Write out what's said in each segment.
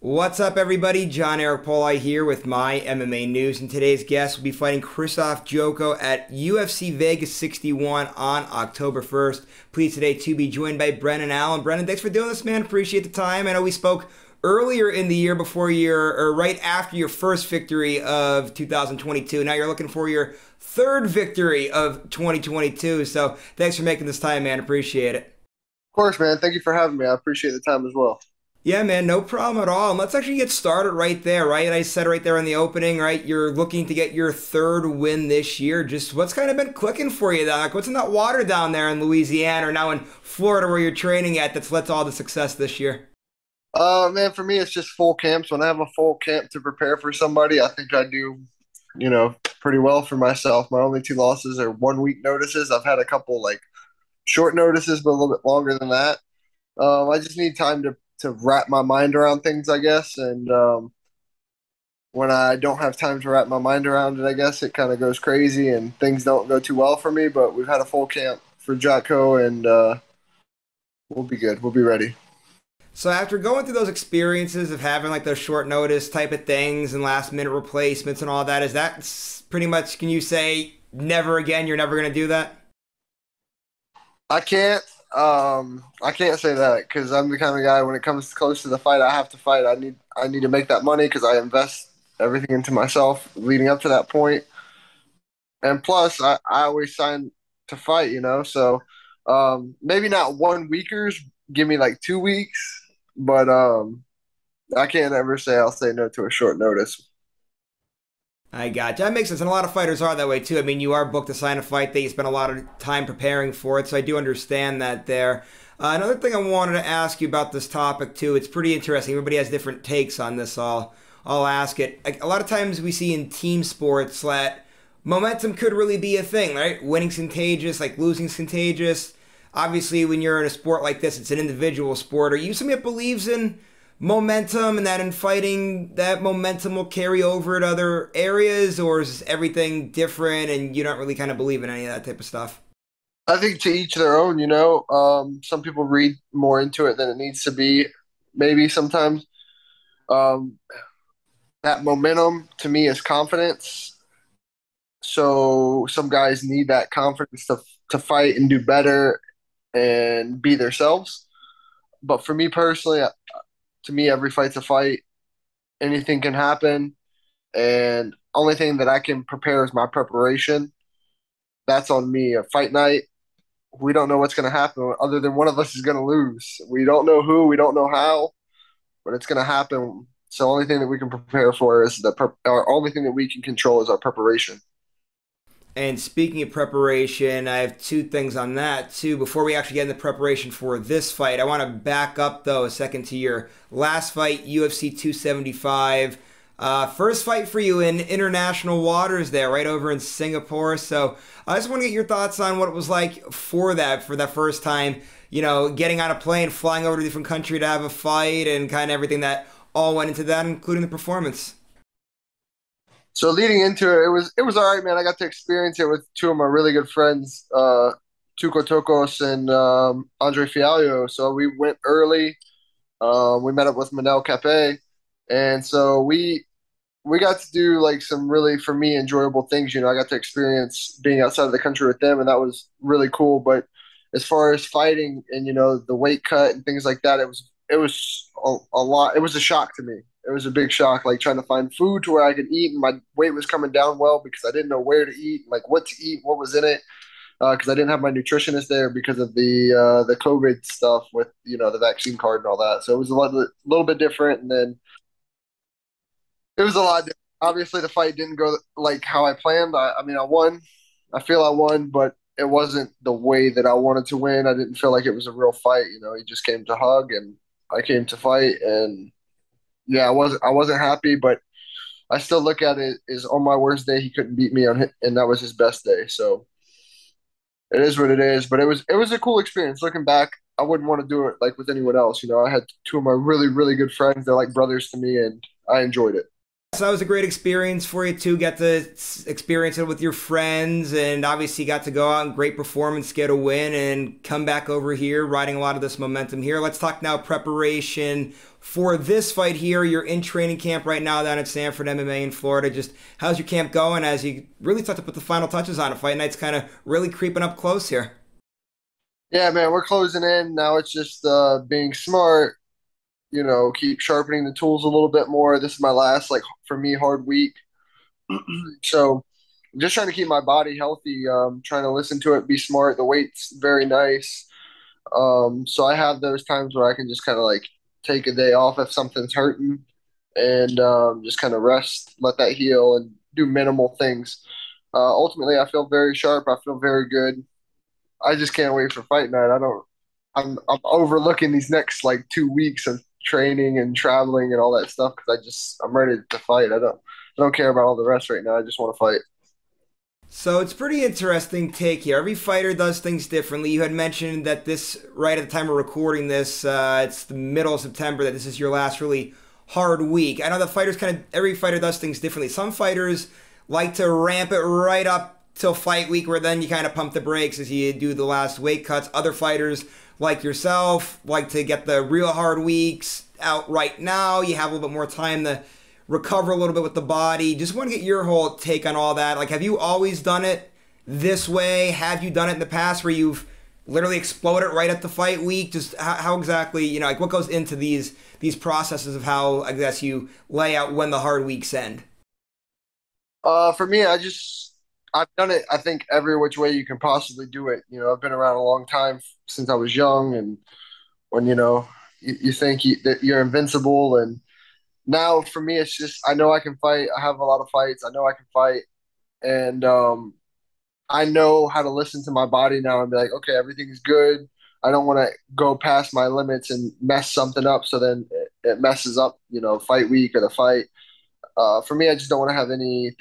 What's up, everybody? John Eric Poli here with My MMA News, and today's guest will be fighting Krzysztof Jotko at UFC Vegas 61 on October 1st. Pleased today to be joined by Brennan Allen. Brennan, thanks for doing this, man. Appreciate the time. I know we spoke earlier in the year before right after your first victory of 2022. Now you're looking for your third victory of 2022. So thanks for making this time, man. Appreciate it. Of course, man. Thank you for having me. I appreciate the time as well. Yeah, man, no problem at all. And let's actually get started right there, right? I said right there in the opening, right? You're looking to get your third win this year. Just what's kind of been clicking for you, Doc? What's in that water down there in Louisiana or now in Florida where you're training at that's led to all the success this year? Man, for me, it's just full camps. When I have a full camp to prepare for somebody, I think I do, pretty well for myself. My only two losses are 1 week notices. I've had a couple like short notices, but a little bit longer than that. I just need time to wrap my mind around things, I guess. And when I don't have time to wrap my mind around it, I guess it kind of goes crazy and things don't go too well for me. But we've had a full camp for Jotko, and we'll be good. We'll be ready. So after going through those experiences of having like those short notice type of things and last minute replacements and all that, is that pretty much, can you say never again, you're never going to do that? I can't. I can't say that because I'm the kind of guy when it comes close to the fight, I have to fight. I need to make that money because I invest everything into myself leading up to that point. And plus, I always sign to fight, So maybe not 1 weekers. Give me like 2 weeks, but I can't ever say I'll say no to a short notice. I got you. That makes sense. And a lot of fighters are that way too. I mean, you are booked to sign a fight that you spend a lot of time preparing for it. So I do understand that there. Another thing I wanted to ask you about this topic too, it's pretty interesting. Everybody has different takes on this. I'll ask it. Like, a lot of times we see in team sports that momentum could really be a thing, right? Winning's contagious, like losing's contagious. Obviously, when you're in a sport like this, it's an individual sport. Are you somebody that believes in momentum and that in fighting that momentum will carry over to other areas, or is everything different and you don't really kind of believe in any of that type of stuff? I think to each their own, Some people read more into it than it needs to be. Maybe sometimes um, that momentum to me is confidence. So some guys need that confidence to fight and do better and be themselves. But for me personally, to me, every fight's a fight. Anything can happen, and only thing that I can prepare is my preparation. That's on me. A fight night, we don't know what's going to happen other than one of us is going to lose. We don't know who, we don't know how, but it's going to happen. So, the only thing that we can prepare for is our only thing that we can control is our preparation. And speaking of preparation, I have two things on that too. Before we actually get into preparation for this fight, I want to back up though a second to your last fight, UFC 275. First fight for you in international waters there, right over in Singapore. So I just want to get your thoughts on what it was like for that first time, getting on a plane, flying over to a different country to have a fight and kind of everything that all went into that, including the performance. So leading into it, it was all right, man. I got to experience it with two of my really good friends, Tuco Tokos and Andre Fialho. So we went early. We met up with Manel Cape, and so we got to do like some really, for me, enjoyable things. I got to experience being outside of the country with them, and that was really cool. But as far as fighting and the weight cut and things like that, it was a lot. It was a shock to me. It was a big shock, like trying to find food to where I could eat, and my weight was coming down well because I didn't know where to eat, like what to eat, what was in it, because I didn't have my nutritionist there because of the COVID stuff with the vaccine card and all that. So it was little bit different, and then it was a lot different. Obviously, the fight didn't go like how I planned. I mean, I won. I feel I won, but it wasn't the way that I wanted to win. I didn't feel like it was a real fight. He just came to hug, and I came to fight, and yeah, I wasn't happy, but I still look at it as on my worst day he couldn't beat me and that was his best day. So it is what it is. But it was a cool experience. Looking back, I wouldn't want to do it like with anyone else. I had two of my really, really good friends. They're like brothers to me, and I enjoyed it. So that was a great experience for you too. Get to experience it with your friends, and obviously got to go out and great performance, get a win, and come back over here, riding a lot of this momentum here. Let's talk now preparation for this fight here, you're in training camp right now down at Sanford MMA in Florida. Just how's your camp going as you really start to put the final touches on it? Fight night's kind of really creeping up close here. Yeah, man, we're closing in now. It's just being smart, keep sharpening the tools a little bit more. This is my last, like, for me, hard week. So I'm just trying to keep my body healthy, trying to listen to it, be smart. The weight's very nice. So I have those times where I can just kind of like take a day off if something's hurting and just kind of rest, let that heal, and do minimal things. Ultimately, I feel very sharp. I feel very good. I just can't wait for fight night. I'm overlooking these next like 2 weeks of training and traveling and all that stuff because I'm ready to fight. I don't care about all the rest right now. I just want to fight. So it's pretty interesting take here. Every fighter does things differently. You had mentioned that this, right at the time of recording this, it's the middle of September, that this is your last really hard week. I know the fighters every fighter does things differently. Some fighters like to ramp it right up till fight week where then you kind of pump the brakes as you do the last weight cuts. Other fighters like yourself like to get the real hard weeks out right now. You have a little bit more time to recover a little bit with the body. Just want to get your whole take on all that. Like, have you always done it this way? Have you done it in the past where you've literally exploded right at the fight week? Just how exactly, like what goes into these processes of how, I guess, you lay out when the hard weeks end? For me, I've done it, I think, every which way you can possibly do it. I've been around a long time since I was young, and when, you think that you're invincible. And now for me, it's just, I know I can fight. I have a lot of fights. I know I can fight. And I know how to listen to my body now and be like, okay, everything's good. I don't want to go past my limits and mess something up. So then it messes up, fight week or the fight. For me, I just don't want to have any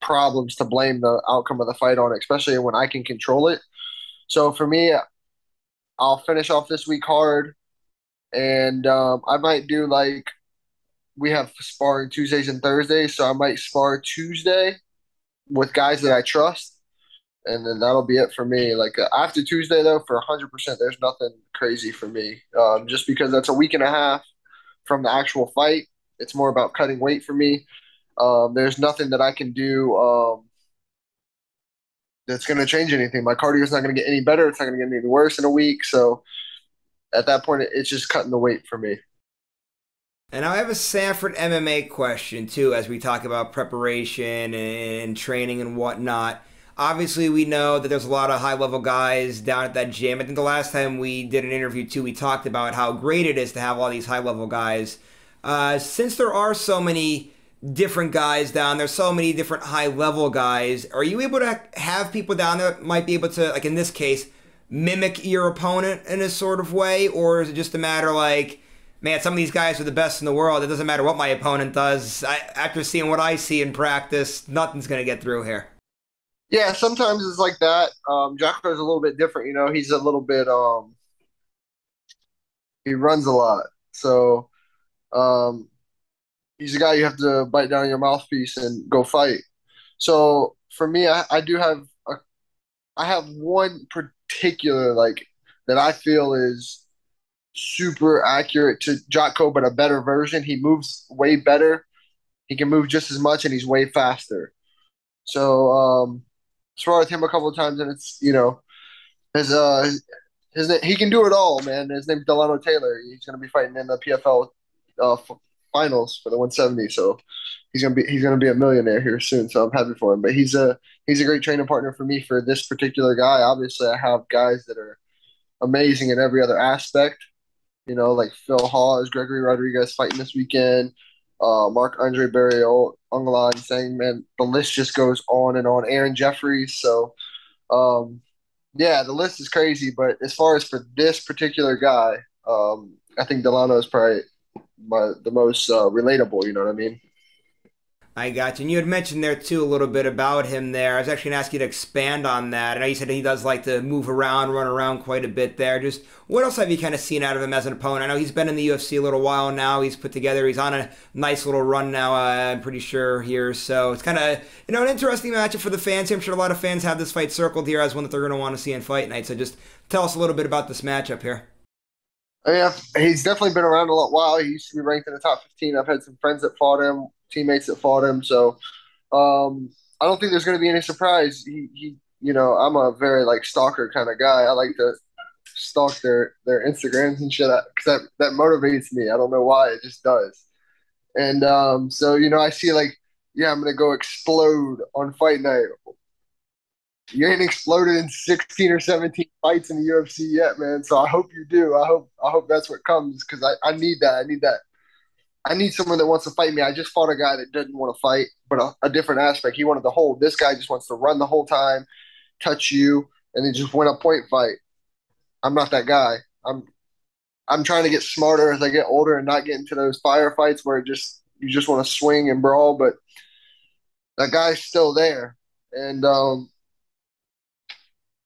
problems to blame the outcome of the fight on, especially when I can control it. So for me, I'll finish off this week hard, and I might do like we have sparring Tuesdays and Thursdays, so I might spar Tuesday with guys that I trust, and then that'll be it for me. Like after Tuesday, though, for 100%, there's nothing crazy for me, just because that's a week and a half from the actual fight. It's more about cutting weight for me. There's nothing that I can do that's going to change anything. My cardio is not going to get any better. It's not going to get any worse in a week. So at that point, it's just cutting the weight for me. And I have a Sanford MMA question, too, as we talk about preparation and training and whatnot. Obviously, we know that there's a lot of high-level guys down at that gym. I think the last time we did an interview, too, we talked about how great it is to have all these high-level guys. Since there are so many different guys down there, so many different high-level guys, are you able to have people down there that might be able to, like in this case, mimic your opponent in a sort of way? Or is it just a matter like, man, some of these guys are the best in the world. It doesn't matter what my opponent does. After seeing what I see in practice, nothing's going to get through here. Yeah, sometimes it's like that. Jocko is a little bit different. He's a little bit, he runs a lot. So um, he's a guy you have to bite down your mouthpiece and go fight. So for me, I have one particular like that I feel is super accurate to Jotko, but a better version. He moves way better. He can move just as much, and he's way faster. So sparred with him a couple of times, and it's his he can do it all, man. His name's Delano Taylor. He's going to be fighting in the PFL finals for the 170. So he's gonna be a millionaire here soon. So I'm happy for him. But he's a great training partner for me for this particular guy. Obviously, I have guys that are amazing in every other aspect. Like Phil Hawes, Gregory Rodriguez fighting this weekend, Mark Andre Barrio, Unglan saying, man, the list just goes on and on. Aaron Jeffries. So, yeah, the list is crazy. But as far as for this particular guy, I think Delano is probably the most relatable. You know what I mean? I got you. And you had mentioned there, too, a little bit about him there. I was actually going to ask you to expand on that. I know you said he does like to move around, run around quite a bit there. Just what else have you kind of seen out of him as an opponent? I know he's been in the UFC a little while now. He's on a nice little run now, I'm pretty sure, here. So it's kind of, an interesting matchup for the fans. I'm sure a lot of fans have this fight circled here as one that they're going to want to see in fight night. So just tell us a little bit about this matchup here. Yeah, he's definitely been around a lot while. He used to be ranked in the top 15. I've had some friends that fought him, teammates that fought him. So I don't think there's going to be any surprise. I'm a very like stalker kind of guy. I like to stalk their Instagrams and shit because that motivates me. I don't know why, it just does. And so I see like, yeah, I'm gonna go explode on fight night. You ain't exploded in 16 or 17 fights in the UFC yet, man. So I hope you do. I hope that's what comes because I need that. I need that. I need someone that wants to fight me. I just fought a guy that didn't want to fight, but a different aspect. He wanted to hold. This guy just wants to run the whole time, touch you, and then just win a point fight. I'm not that guy. I'm trying to get smarter as I get older and not get into those firefights where you just want to swing and brawl. But that guy's still there, and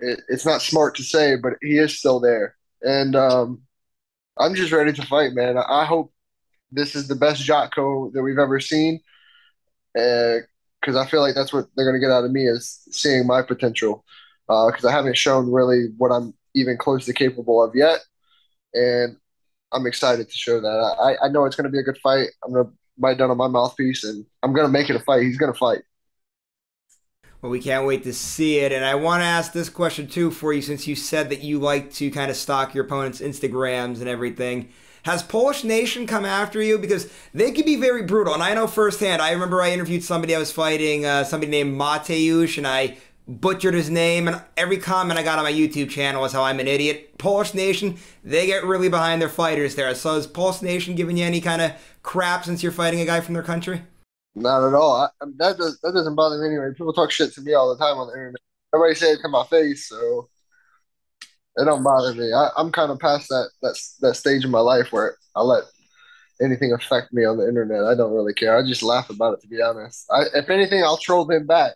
it's not smart to say, but he is still there. And I'm just ready to fight, man. I hope this is the best Jotko that we've ever seen, because I feel like that's what they're going to get out of me is seeing my potential. Because I haven't shown really what I'm even close to capable of yet, and I'm excited to show that. I know it's going to be a good fight. I'm going to bite down on my mouthpiece, and I'm going to make it a fight. He's going to fight. Well, we can't wait to see it. And I want to ask this question too for you, since you said that you like to kind of stalk your opponent's Instagrams and everything. Has Polish Nation come after you? Because they can be very brutal. And I know firsthand, I remember I interviewed somebody I was fighting, somebody named Mateusz, and I butchered his name. And every comment I got on my YouTube channel was how I'm an idiot. Polish Nation, they get really behind their fighters there. So is Polish Nation giving you any kind of crap since you're fighting a guy from their country? Not at all. That doesn't bother me anyway. People talk shit to me all the time on the internet. Nobody say it to my face, so it don't bother me. I'm kind of past that stage in my life where I let anything affect me on the internet. I don't really care. I just laugh about it, to be honest. If anything, I'll troll them back.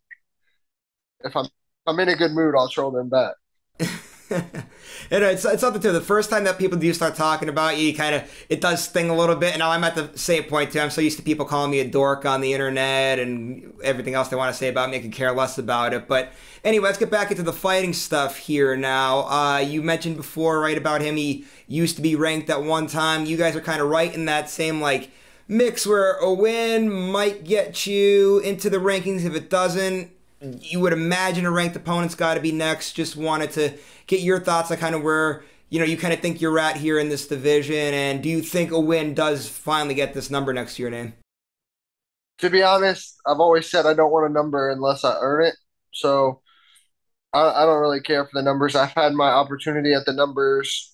If I'm in a good mood, I'll troll them back. It's something too. The first time that people do start talking about you, kind of it does sting a little bit. And now I'm at the same point too. I'm so used to people calling me a dork on the internet and everything else they want to say about me. I can care less about it. But anyway, let's get back into the fighting stuff here now. You mentioned before, right, about him. He used to be ranked at one time. You guys are kind of right in that same like mix where a win might get you into the rankings. If it doesn't, you would imagine a ranked opponent's got to be next. Just wanted to get your thoughts on kind of where you kind of think you're at here in this division, and do you think a win does finally get this number next to your name? To be honest, I've always said I don't want a number unless I earn it. So I don't really care for the numbers. I've had my opportunity at the numbers,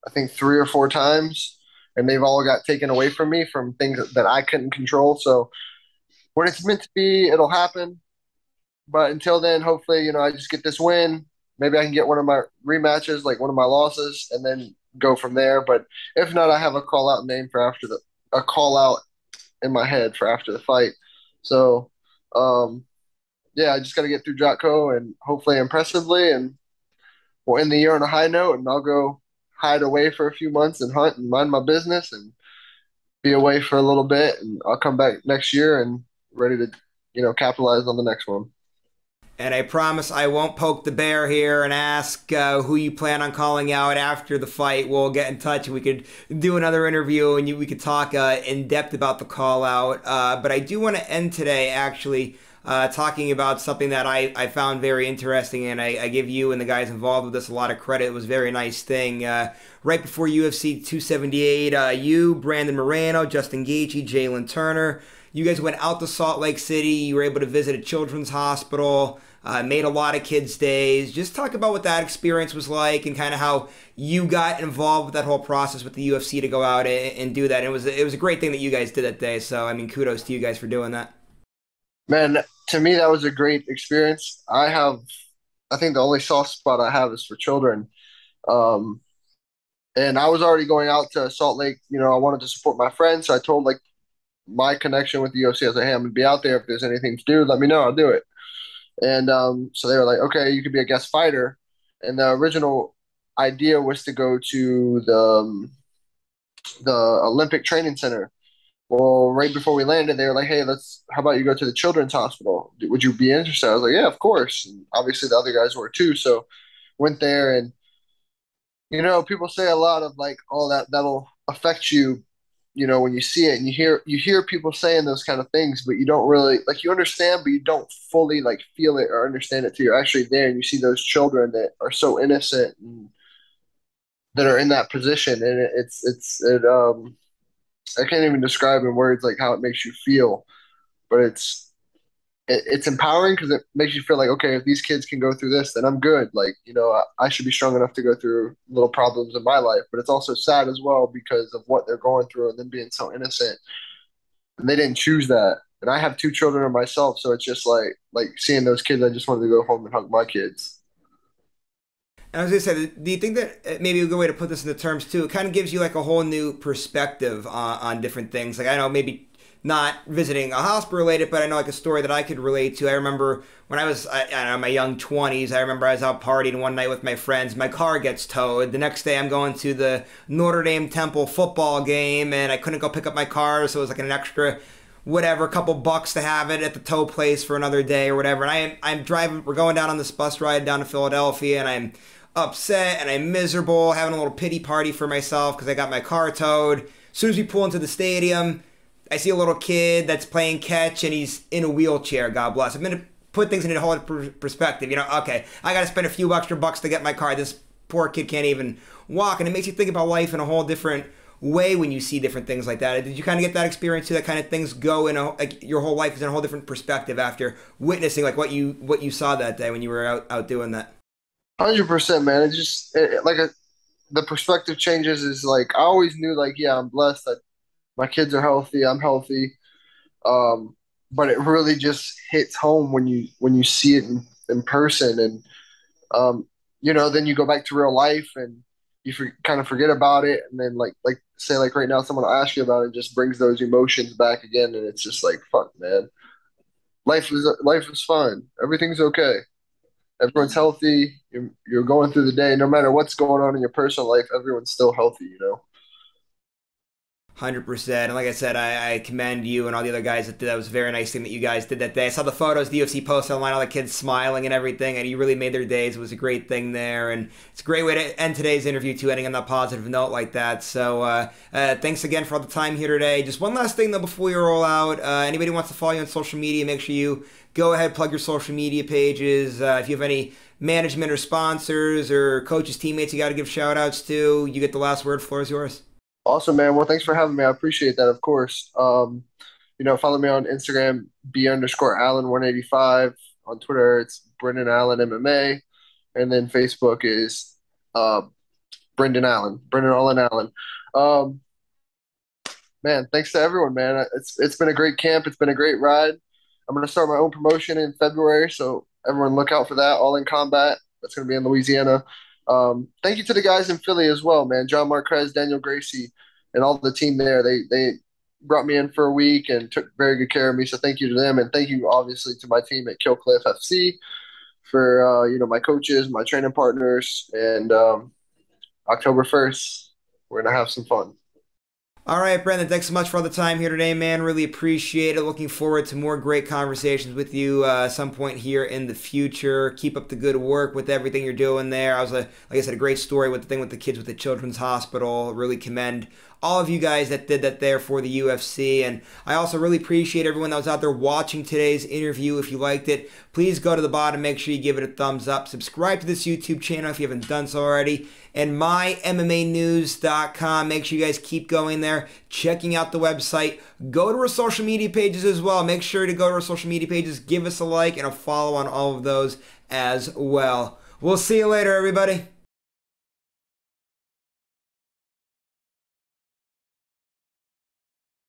I think 3 or 4 times, and they've all got taken away from me from things that I couldn't control. So when it's meant to be, it'll happen. But until then, hopefully, I just get this win. Maybe I can get one of my rematches, like one of my losses, and then go from there. But if not, I have a call out name for after a call out in my head for after the fight. So, um, yeah, I just got to get through Jotko and hopefully impressively, and we'll end the year on a high note. And I'll go hide away for a few months and hunt and mind my business and be away for a little bit, and I'll come back next year and ready to, capitalize on the next one. And I promise I won't poke the bear here and ask who you plan on calling out after the fight. We'll get in touch. We could do another interview and we could talk in depth about the call out. But I do want to end today actually talking about something that I found very interesting, and I give you and the guys involved with this a lot of credit. It was a very nice thing. Right before UFC 278, you, Brandon Moreno, Justin Gaethje, Jalen Turner, you guys went out to Salt Lake City. You were able to visit a children's hospital, made a lot of kids' days. Just talk about what that experience was like and kind of how you got involved with that whole process with the UFC to go out and do that. And it was a great thing that you guys did that day. So, I mean, kudos to you guys for doing that. Man, to me, that was a great experience. I think the only soft spot I have is for children. Um, and I was already going out to Salt Lake. I wanted to support my friends. So I told like my connection with the UFC. I was like, hey, I'm gonna be out there. If there's anything to do, let me know. I'll do it. And so they were like, okay, you could be a guest fighter. And the original idea was to go to the Olympic Training Center. Well, right before we landed, they were like, hey, how about you go to the children's hospital? Would you be interested? I was like, yeah, of course. And obviously the other guys were too. So went there, and People say a lot of like, oh, that'll affect you, when you see it and you hear people saying those kind of things, but you don't really like you understand, but you don't fully like feel it or understand it till you're actually there and you see those children that are so innocent and that are in that position, and I can't even describe in words like how it makes you feel, but it's empowering because it makes you feel like, okay, if these kids can go through this, then I'm good. Like, I should be strong enough to go through little problems in my life. But it's also sad as well because of what they're going through and them being so innocent. And they didn't choose that. And I have two children of myself, so it's just like seeing those kids, I just wanted to go home and hug my kids. And I was gonna say, do you think that maybe a good way to put this into terms too? It kind of gives you like a whole new perspective on different things. Like I know maybe not visiting a hospital related, but I know like a story that I could relate to. I remember when I don't know, my young 20s. I remember I was out partying one night with my friends. My car gets towed. The next day, I'm going to the Notre Dame Temple football game, and I couldn't go pick up my car, so it was like an extra whatever, couple bucks to have it at the tow place for another day or whatever. And I'm driving. We're going down on this bus ride down to Philadelphia, and I'm upset and I'm miserable, having a little pity party for myself because I got my car towed. As soon as we pull into the stadium, I see a little kid that's playing catch and he's in a wheelchair. God bless. I'm gonna put things in a whole perspective. Okay, I got to spend a few extra bucks to get my car. This poor kid can't even walk, and it makes you think about life in a whole different way when you see different things like that. Did you kind of get that experience too? That kind of things go in like your whole life is in a whole different perspective after witnessing like what you saw that day when you were out doing that. 100%, man. The perspective changes is like, I always knew like, yeah, I'm blessed that my kids are healthy, I'm healthy. Um, but it really just hits home when you see it in person, and um, then you go back to real life and kind of forget about it, and then like say like right now someone will ask you about it, just brings those emotions back again, and it's just like, fuck, man, life is fine, everything's okay, everyone's healthy, you're going through the day, no matter what's going on in your personal life, everyone's still healthy. 100%. And like I said, I commend you and all the other guys that did. That was a very nice thing that you guys did that day. I saw the photos the UFC posted online, all the kids smiling and everything, and you really made their days. It was a great thing there. And it's a great way to end today's interview, too, ending on that positive note like that. So thanks again for all the time here today. Just one last thing, though, before we roll out. Anybody who wants to follow you on social media, make sure you go ahead, plug your social media pages. If you have any management or sponsors or coaches, teammates you got to give shout outs to, you get the last word. Floor is yours. Awesome, man. Well, thanks for having me. I appreciate that, of course. Follow me on Instagram, B_Allen185. On Twitter, it's Brendan Allen MMA. And then Facebook is uh, Brendan Allen, Brendan Allen Allen. Um, Man, thanks to everyone, man. It's been a great camp. It's been a great ride. I'm gonna start my own promotion in February, so everyone look out for that. All in Combat. That's gonna be in Louisiana. Thank you to the guys in Philly as well, man. John Marquez, Daniel Gracie, and all the team there. They brought me in for a week and took very good care of me. So thank you to them, and thank you obviously to my team at Killcliff FC for my coaches, my training partners, and October 1st, we're gonna have some fun. All right, Brendan, thanks so much for all the time here today, man. Really appreciate it. Looking forward to more great conversations with you some point here in the future. Keep up the good work with everything you're doing there. Like I said, a great story with the thing with the kids with the Children's Hospital. Really commend all of you guys that did that there for the UFC. And I also really appreciate everyone that was out there watching today's interview. If you liked it, please go to the bottom, make sure you give it a thumbs up. Subscribe to this YouTube channel if you haven't done so already. And MyMMAnews.com. Make sure you guys keep going there, checking out the website. Go to our social media pages as well. Make sure to go to our social media pages, give us a like and a follow on all of those as well. We'll see you later, everybody.